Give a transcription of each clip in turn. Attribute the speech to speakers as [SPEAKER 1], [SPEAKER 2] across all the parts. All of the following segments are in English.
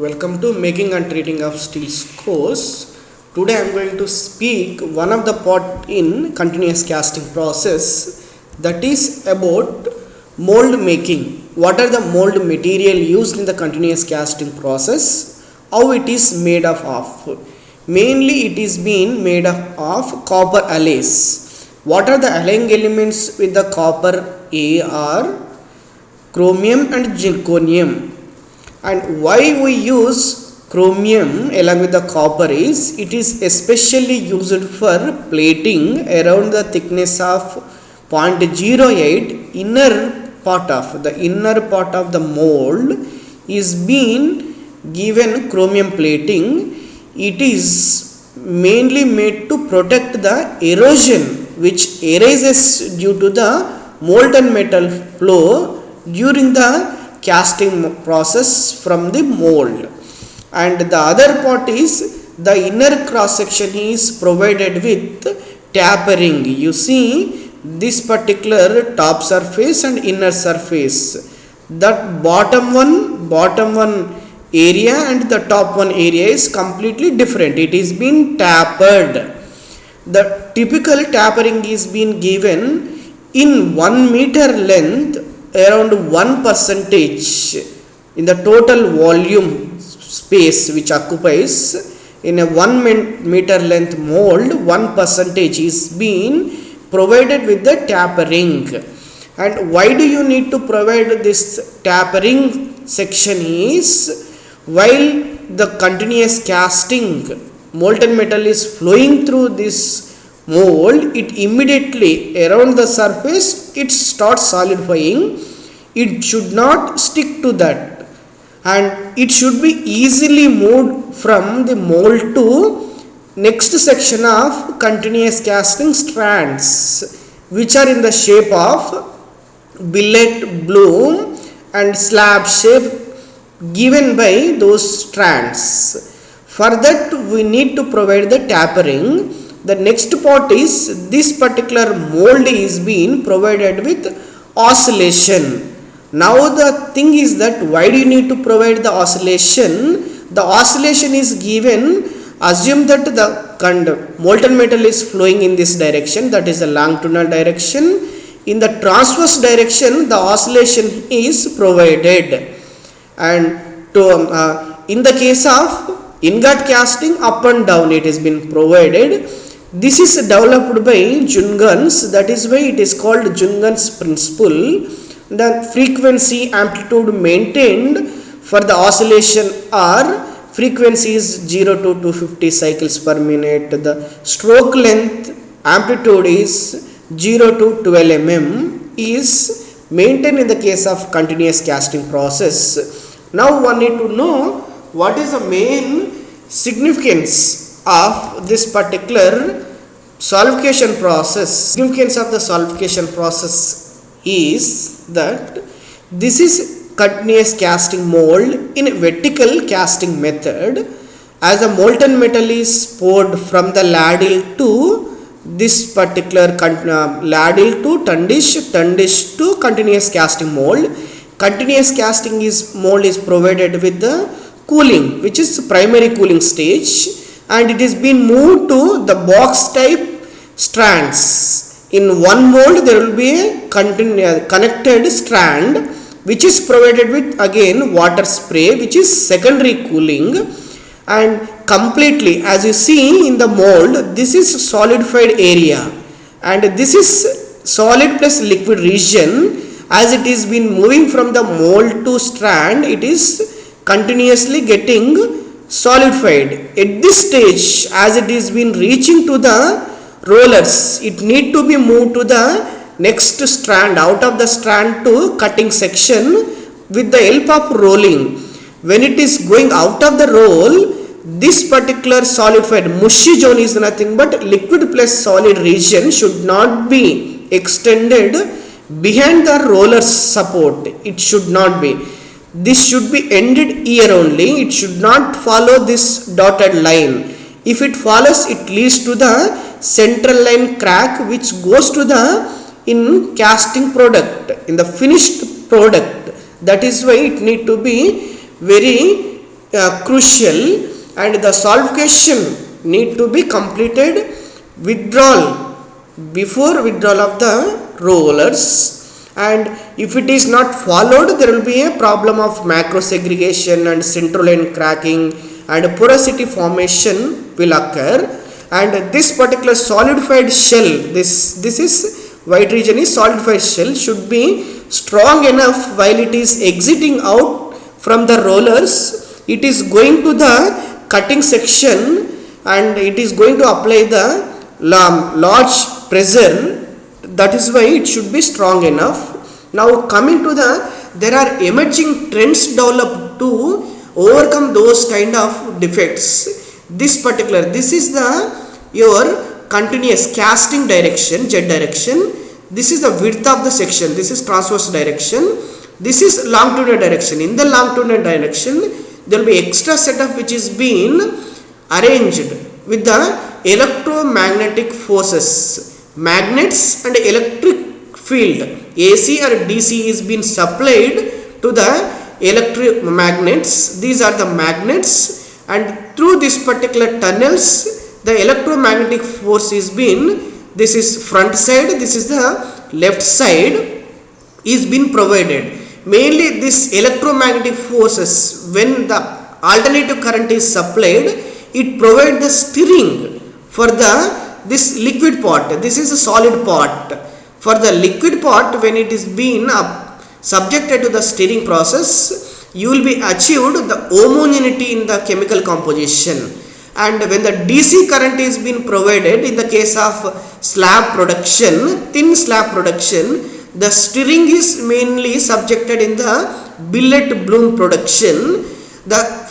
[SPEAKER 1] Welcome to Making and Treating of Steels course. Today I am going to speak one of the part in continuous casting process, that is about mold making. What are the mold material used in the continuous casting process? How it is made of? Mainly it is being made of copper alloys. What are the allying elements with the copper? A are chromium and zirconium. And why we use chromium along with the copper is it is especially used for plating around the thickness of 0.08 inner part of the mold is being given chromium plating. It is mainly made to protect the erosion which arises due to the molten metal flow during the casting process from the mold. And the other part is the inner cross section is provided with tapering. You see this particular top surface and inner surface, that bottom one area and the top one area is completely different. It is been tapered. The typical tapering is being given in 1 meter length, around 1% in the total volume space which occupies in a 1 meter length mold. 1% is being provided with the tapering. And why do you need to provide this tapering section is while the continuous casting molten metal is flowing through this mold, it immediately around the surface it starts solidifying. It should not stick to that, and it should be easily moved from the mold to next section of continuous casting strands, which are in the shape of billet, bloom and slab shape given by those strands. For that we need to provide the tapering. The next part is this particular mold is being provided with oscillation. Now the thing is that why do you need to provide the oscillation? The oscillation is given, assume that the molten metal is flowing in this direction, that is the longitudinal direction. In the transverse direction the oscillation is provided. And to, in the case of ingot casting, up and down it has been provided. This is developed by Jungens, that is why it is called Jungens principle. The frequency amplitude maintained for the oscillation are frequencies 0 to 250 cycles per minute. The stroke length amplitude is 0 to 12 mm is maintained in the case of continuous casting process. Now one need to know what is the main significance of this particular solidification process. Significance of the solidification process is that this is continuous casting mold in vertical casting method. As a molten metal is poured from the ladle to this particular ladle to tundish to continuous casting mold. Continuous casting mold is provided with the cooling, which is primary cooling stage, and it is being moved to the box type strands. In one mold there will be a connected strand which is provided with again water spray, which is secondary cooling. And completely, as you see in the mold, this is solidified area and this is solid plus liquid region. As it is been moving from the mold to strand, it is continuously getting solidified. At this stage, as it is been reaching to the rollers, it need to be moved to the next strand, out of the strand to cutting section with the help of rolling. When it is going out of the roll, this particular solidified mushy zone is nothing but liquid plus solid region should not be extended behind the roller support. It should not be. This should be ended here only. It should not follow this dotted line. If it follows, it leads to the central line crack which goes to the in casting product, in the finished product. That is why it need to be very crucial, and the solidification need to be completed before withdrawal of the rollers, and if it is not followed, there will be a problem of macro segregation and centroline cracking and porosity formation will occur. And this particular solidified shell, this is white region is solidified shell, should be strong enough while it is exiting out from the rollers. It is going to the cutting section and it is going to apply the large pressure. That is why it should be strong enough. Now coming to there are emerging trends developed to overcome those kind of defects. This is your continuous casting direction, Z direction. This is the width of the section. This is transverse direction. This is longitudinal direction. In the longitudinal direction, there will be extra setup which is being arranged with the electromagnetic forces, magnets and electric field. AC or DC is being supplied to the electromagnets. These are the magnets, and through this particular tunnels, the electromagnetic force is being, this is front side, this is the left side, is being provided. Mainly this electromagnetic forces, when the alternative current is supplied, it provides the steering for this liquid part. This is a solid part. For the liquid part, when it is being subjected to the steering process, you will be achieved the homogeneity in the chemical composition. And when the DC current is being provided, in the case of slab production, thin slab production, the steering is mainly subjected in the billet bloom production.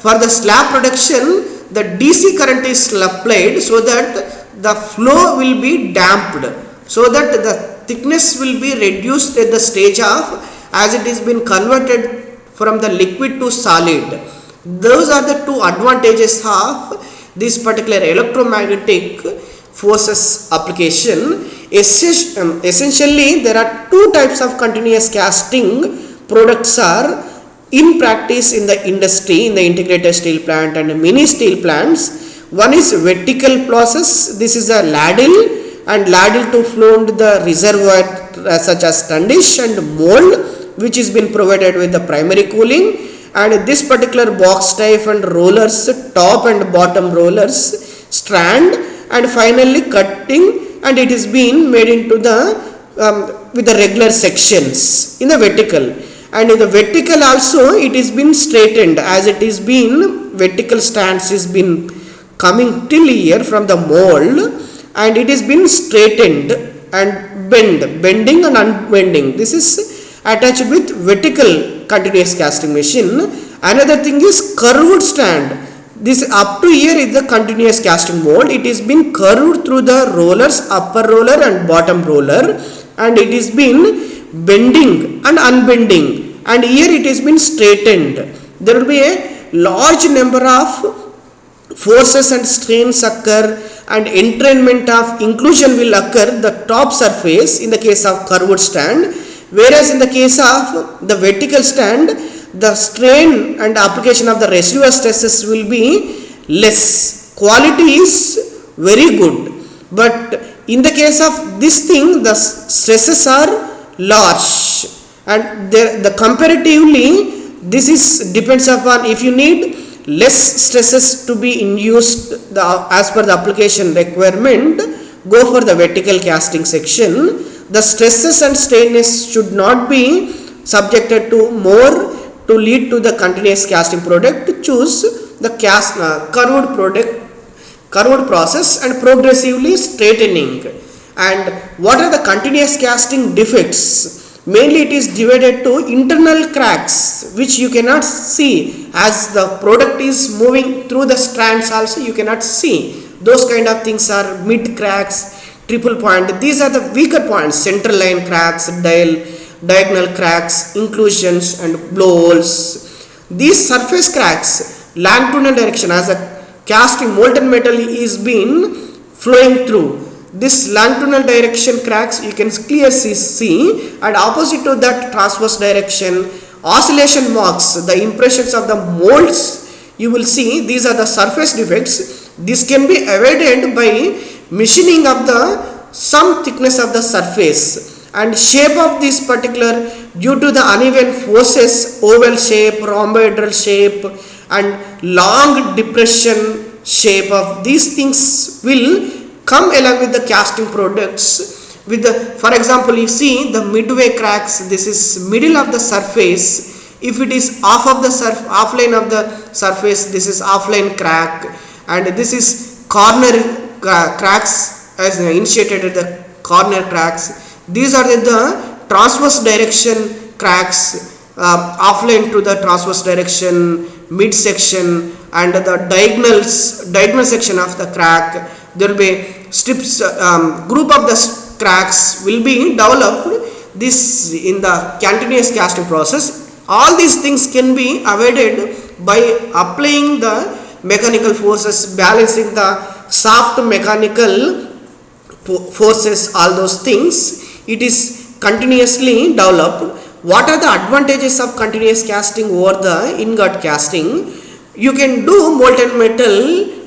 [SPEAKER 1] For the slab production, the DC current is applied so that the flow will be damped, so that the thickness will be reduced at the stage of as it is been converted from the liquid to solid. Those are the two advantages of this particular electromagnetic forces application. Essentially, there are two types of continuous casting products are in practice in the industry, in the integrated steel plant and mini steel plants. One is vertical process. This is a ladle, and ladle to flow into the reservoir such as tundish and mold, which is been provided with the primary cooling. And this particular box type and rollers, top and bottom rollers, strand, and finally cutting, and it is being made into the with the regular sections in the vertical. And in the vertical also, it is been straightened, as it is been vertical stance is been coming till here from the mold, and it is been straightened and bending and unbending. This is attached with vertical continuous casting machine. Another thing is curved stand. This up to here is the continuous casting mold. It is been curved through the rollers, upper roller and bottom roller, and it is been bending and unbending, and here it has been straightened. There will be a large number of forces and strains occur, and entrainment of inclusion will occur the top surface in the case of curved stand, whereas in the case of the vertical stand, the strain and application of the residual stresses will be less. Quality is very good, but in the case of this thing, the stresses are large, and the comparatively this is depends upon, if you need less stresses to be induced as per the application requirement, go for the vertical casting section. The stresses and strains should not be subjected to more to lead to the continuous casting product. Choose the curved process and progressively straightening. And what are the continuous casting defects? Mainly it is divided to internal cracks, which you cannot see, as the product is moving through the strands also you cannot see. Those kind of things are mid cracks, triple point. These are the weaker points: central line cracks, diagonal cracks, inclusions and blowholes. These surface cracks, longitudinal direction, as a casting molten metal is being flowing through. This longitudinal direction cracks you can clearly see, and opposite to that transverse direction, oscillation marks, the impressions of the molds you will see these are the surface defects. This can be avoided by machining of the some thickness of the surface and shape of this particular due to the uneven forces, oval shape, rhomboidal shape and long depression shape of these things will come along with the casting products. With the, for example, you see the midway cracks, this is middle of the surface. If it is offline of the surface, this is offline crack, and this is corner cracks as initiated at the corner cracks. These are the transverse direction cracks, offline to the transverse direction, mid section and the diagonal section of the crack. There will be strips, group of the cracks will be developed this in the continuous casting process. All these things can be avoided by applying the mechanical forces, balancing the soft mechanical forces, all those things. It is continuously developed. What are the advantages of continuous casting over the ingot casting? You can do molten metal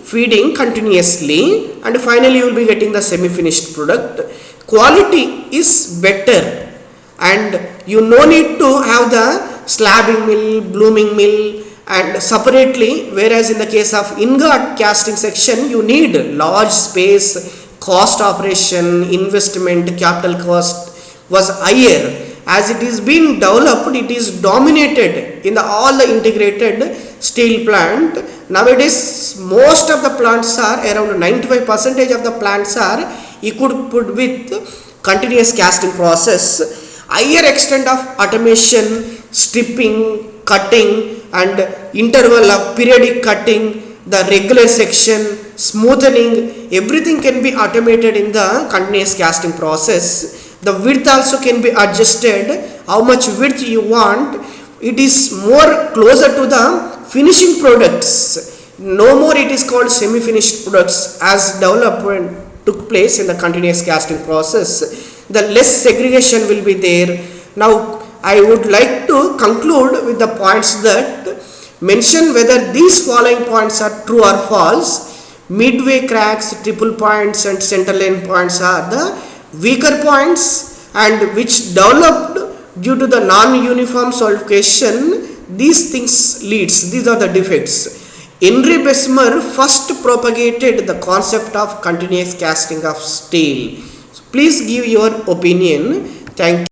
[SPEAKER 1] feeding continuously and finally you will be getting the semi-finished product. Quality is better and you no need to have the slabbing mill, blooming mill and separately, whereas in the case of ingot casting section you need large space, cost operation, investment, capital cost was higher. As it is being developed, it is dominated in all the integrated steel plant. Nowadays most of the plants are around 95% of the plants are equipped with continuous casting process. Higher extent of automation, stripping, cutting and interval of periodic cutting, the regular section, smoothing, everything can be automated in the continuous casting process. The width also can be adjusted, how much width you want. It is more closer to the finishing products. No more it is called semi-finished products as development took place in the continuous casting process. The less segregation will be there. Now I would like to conclude with the points that mention whether these following points are true or false. Midway cracks, triple points and center line points are the weaker points and which developed due to the non-uniform solidification. These things leads, these are the defects. Henry Bessemer first propagated the concept of continuous casting of steel. So please give your opinion. Thank you.